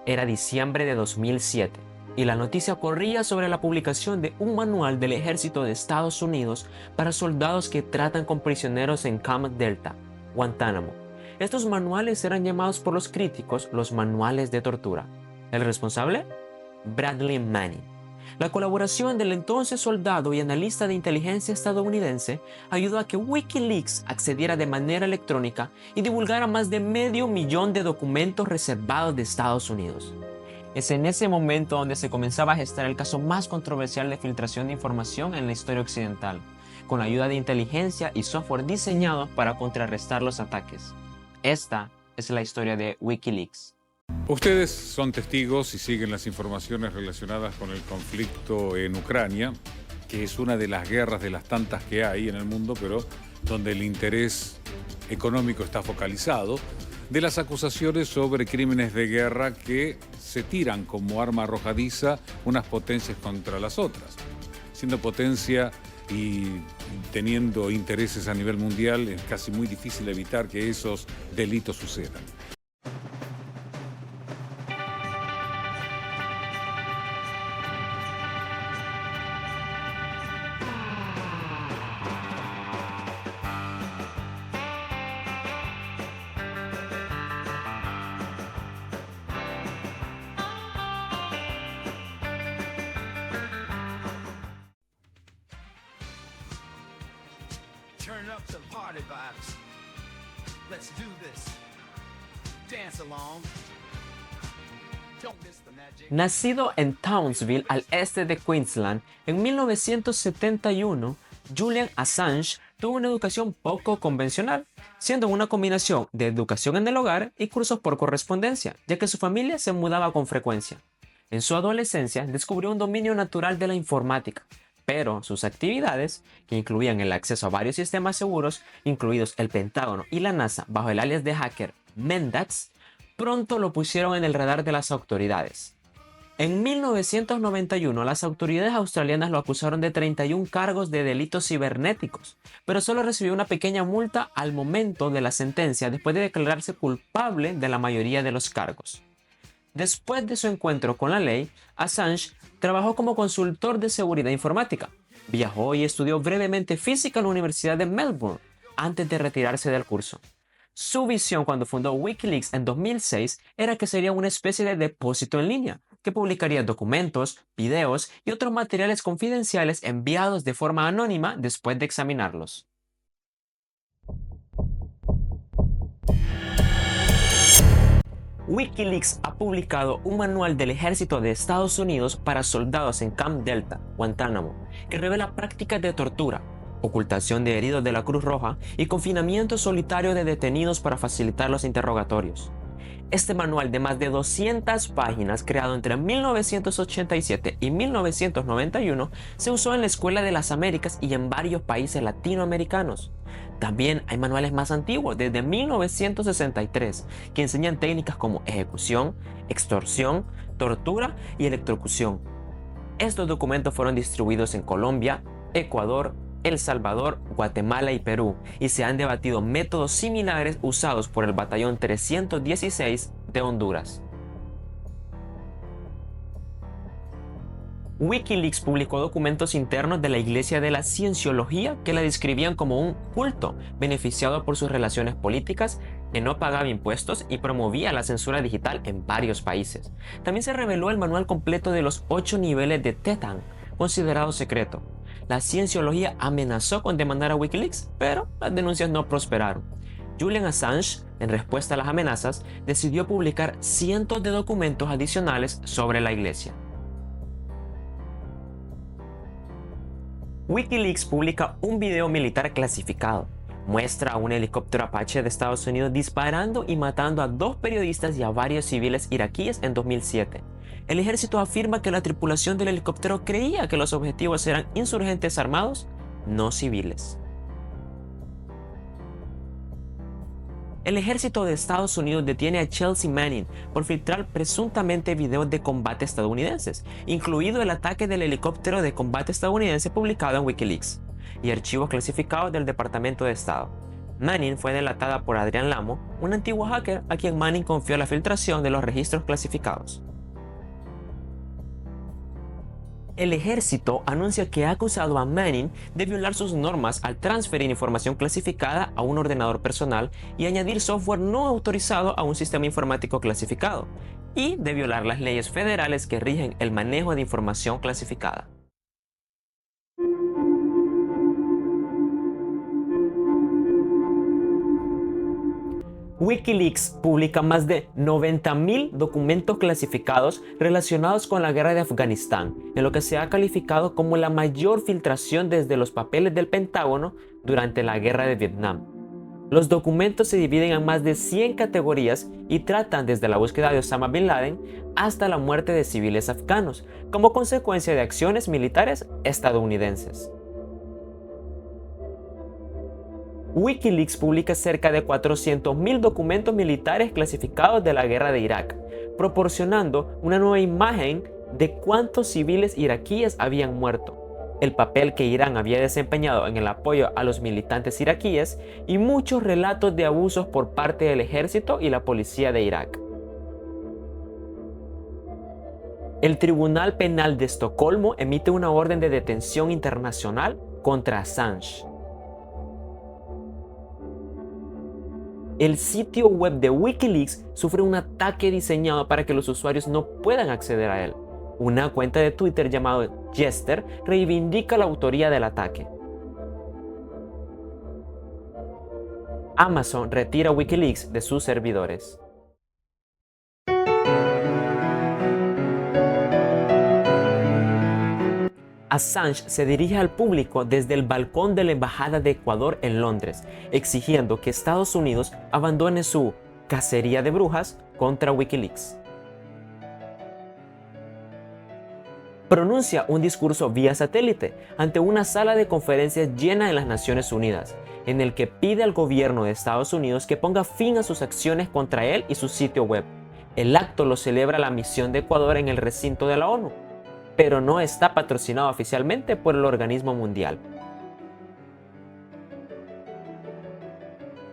Era diciembre de 2007 y la noticia corría sobre la publicación de un manual del ejército de Estados Unidos para soldados que tratan con prisioneros en Camp Delta, Guantánamo. Estos manuales eran llamados por los críticos los manuales de tortura. ¿El responsable? Bradley Manning. La colaboración del entonces soldado y analista de inteligencia estadounidense ayudó a que Wikileaks accediera de manera electrónica y divulgara más de 500.000 de documentos reservados de Estados Unidos. Es en ese momento donde se comenzaba a gestar el caso más controversial de filtración de información en la historia occidental, con la ayuda de inteligencia y software diseñados para contrarrestar los ataques. Esta es la historia de Wikileaks. Ustedes son testigos y siguen las informaciones relacionadas con el conflicto en Ucrania, que es una de las guerras de las tantas que hay en el mundo, pero donde el interés económico está focalizado, de las acusaciones sobre crímenes de guerra que se tiran como arma arrojadiza unas potencias contra las otras. Siendo potencia y teniendo intereses a nivel mundial, es casi muy difícil evitar que esos delitos sucedan. Turn up the party vibes. Let's do this. Dance along. Don't miss the magic. Nacido en Townsville, al este de Queensland, en 1971, Julian Assange tuvo una educación poco convencional, siendo una combinación de educación en el hogar y cursos por correspondencia, ya que su familia se mudaba con frecuencia. En su adolescencia descubrió un dominio natural de la informática, pero sus actividades, que incluían el acceso a varios sistemas seguros, incluidos el Pentágono y la NASA bajo el alias de hacker Mendax, pronto lo pusieron en el radar de las autoridades. En 1991, las autoridades australianas lo acusaron de 31 cargos de delitos cibernéticos, pero solo recibió una pequeña multa al momento de la sentencia después de declararse culpable de la mayoría de los cargos. Después de su encuentro con la ley, Assange trabajó como consultor de seguridad informática. Viajó y estudió brevemente física en la Universidad de Melbourne antes de retirarse del curso. Su visión cuando fundó Wikileaks en 2006 era que sería una especie de depósito en línea, que publicaría documentos, videos y otros materiales confidenciales enviados de forma anónima después de examinarlos. Wikileaks ha publicado un manual del ejército de Estados Unidos para soldados en Camp Delta, Guantánamo, que revela prácticas de tortura, ocultación de heridos de la Cruz Roja y confinamiento solitario de detenidos para facilitar los interrogatorios. Este manual de más de 200 páginas, creado entre 1987 y 1991, se usó en la Escuela de las Américas y en varios países latinoamericanos. También hay manuales más antiguos, desde 1963, que enseñan técnicas como ejecución, extorsión, tortura y electrocución. Estos documentos fueron distribuidos en Colombia, Ecuador, El Salvador, Guatemala y Perú, y se han debatido métodos similares usados por el Batallón 316 de Honduras. Wikileaks publicó documentos internos de la Iglesia de la Cienciología que la describían como un culto beneficiado por sus relaciones políticas, que no pagaba impuestos y promovía la censura digital en varios países. También se reveló el manual completo de los 8 niveles de Tetan, considerado secreto. La Cienciología amenazó con demandar a Wikileaks, pero las denuncias no prosperaron. Julian Assange, en respuesta a las amenazas, decidió publicar cientos de documentos adicionales sobre la Iglesia. Wikileaks publica un video militar clasificado. Muestra a un helicóptero Apache de Estados Unidos disparando y matando a 2 periodistas y a varios civiles iraquíes en 2007. El ejército afirma que la tripulación del helicóptero creía que los objetivos eran insurgentes armados, no civiles. El ejército de Estados Unidos detiene a Chelsea Manning por filtrar presuntamente videos de combate estadounidenses, incluido el ataque del helicóptero de combate estadounidense publicado en Wikileaks, y archivos clasificados del Departamento de Estado. Manning fue delatada por Adrian Lamo, un antiguo hacker a quien Manning confió la filtración de los registros clasificados. El ejército anuncia que ha acusado a Manning de violar sus normas al transferir información clasificada a un ordenador personal y añadir software no autorizado a un sistema informático clasificado, y de violar las leyes federales que rigen el manejo de información clasificada. Wikileaks publica más de 90.000 documentos clasificados relacionados con la guerra de Afganistán, en lo que se ha calificado como la mayor filtración desde los papeles del Pentágono durante la guerra de Vietnam. Los documentos se dividen en más de 100 categorías y tratan desde la búsqueda de Osama Bin Laden hasta la muerte de civiles afganos, como consecuencia de acciones militares estadounidenses. Wikileaks publica cerca de 400.000 documentos militares clasificados de la guerra de Irak, proporcionando una nueva imagen de cuántos civiles iraquíes habían muerto, el papel que Irán había desempeñado en el apoyo a los militantes iraquíes y muchos relatos de abusos por parte del ejército y la policía de Irak. El Tribunal Penal de Estocolmo emite una orden de detención internacional contra Assange. El sitio web de Wikileaks sufre un ataque diseñado para que los usuarios no puedan acceder a él. Una cuenta de Twitter llamada Jester reivindica la autoría del ataque. Amazon retira Wikileaks de sus servidores. Assange se dirige al público desde el balcón de la Embajada de Ecuador en Londres, exigiendo que Estados Unidos abandone su cacería de brujas contra Wikileaks. Pronuncia un discurso vía satélite ante una sala de conferencias llena en las Naciones Unidas, en el que pide al gobierno de Estados Unidos que ponga fin a sus acciones contra él y su sitio web. El acto lo celebra la misión de Ecuador en el recinto de la ONU, pero no está patrocinado oficialmente por el organismo mundial.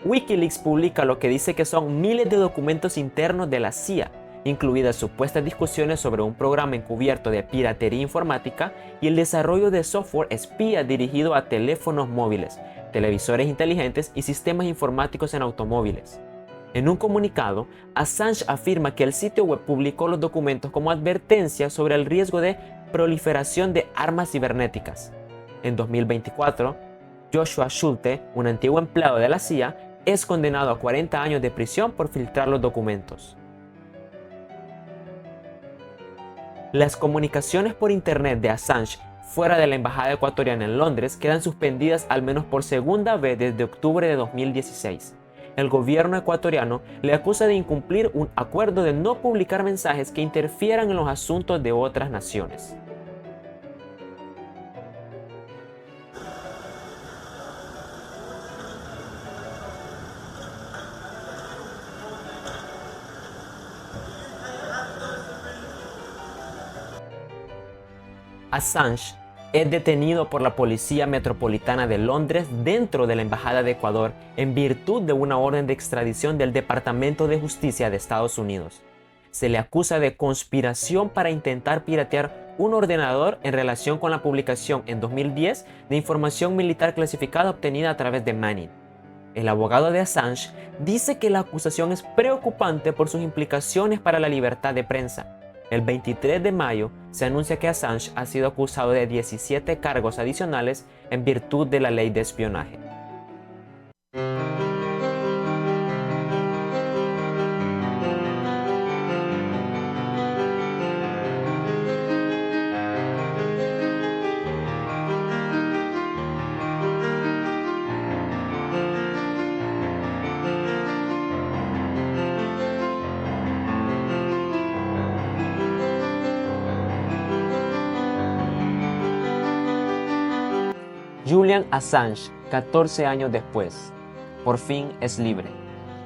Wikileaks publica lo que dice que son miles de documentos internos de la CIA, incluidas supuestas discusiones sobre un programa encubierto de piratería informática y el desarrollo de software espía dirigido a teléfonos móviles, televisores inteligentes y sistemas informáticos en automóviles. En un comunicado, Assange afirma que el sitio web publicó los documentos como advertencia sobre el riesgo de proliferación de armas cibernéticas. En 2024, Joshua Schulte, un antiguo empleado de la CIA, es condenado a 40 años de prisión por filtrar los documentos. Las comunicaciones por internet de Assange fuera de la embajada ecuatoriana en Londres quedan suspendidas al menos por segunda vez desde octubre de 2016. El gobierno ecuatoriano le acusa de incumplir un acuerdo de no publicar mensajes que interfieran en los asuntos de otras naciones. Assange es detenido por la Policía Metropolitana de Londres dentro de la Embajada de Ecuador en virtud de una orden de extradición del Departamento de Justicia de Estados Unidos. Se le acusa de conspiración para intentar piratear un ordenador en relación con la publicación en 2010 de información militar clasificada obtenida a través de Manning. El abogado de Assange dice que la acusación es preocupante por sus implicaciones para la libertad de prensa. El 23 de mayo se anuncia que Assange ha sido acusado de 17 cargos adicionales en virtud de la ley de espionaje. Julian Assange, 14 años después, por fin es libre.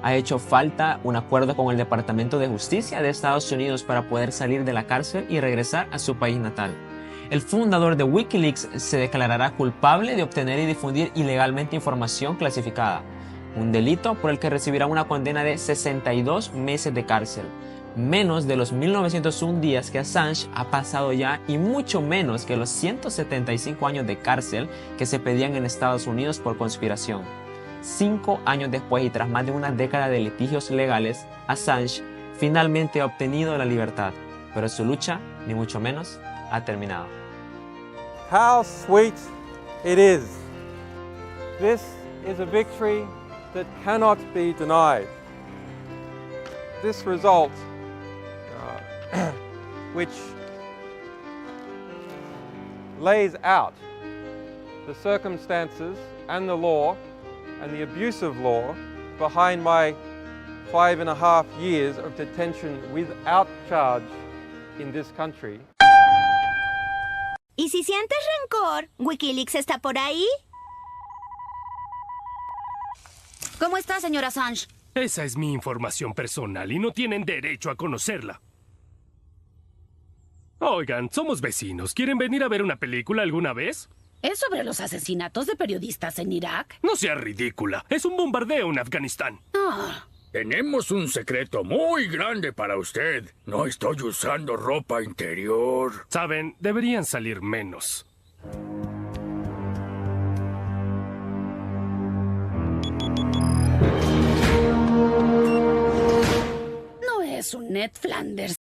Ha hecho falta un acuerdo con el Departamento de Justicia de Estados Unidos para poder salir de la cárcel y regresar a su país natal. El fundador de Wikileaks se declarará culpable de obtener y difundir ilegalmente información clasificada. un delito por el que recibirá una condena de 62 meses de cárcel, menos de los 1901 días que Assange ha pasado ya y mucho menos que los 175 años de cárcel que se pedían en Estados Unidos por conspiración. 5 años después y tras más de una década de litigios legales, Assange finalmente ha obtenido la libertad, pero su lucha, ni mucho menos, ha terminado. How sweet it is. This is a victory that cannot be denied. This result, which lays out the circumstances and the law and the abusive law behind my 5.5 years of detention without charge in this country. ¿Y si sientes rencor? ¿Wikileaks está por ahí? ¿Cómo está, señor Assange? Esa es mi información personal y no tienen derecho a conocerla. Oigan, somos vecinos. ¿Quieren venir a ver una película alguna vez? ¿Es sobre los asesinatos de periodistas en Irak? No sea ridícula. Es un bombardeo en Afganistán. Tenemos un secreto muy grande para usted. No estoy usando ropa interior. Saben, deberían salir menos. No es un Ned Flanders.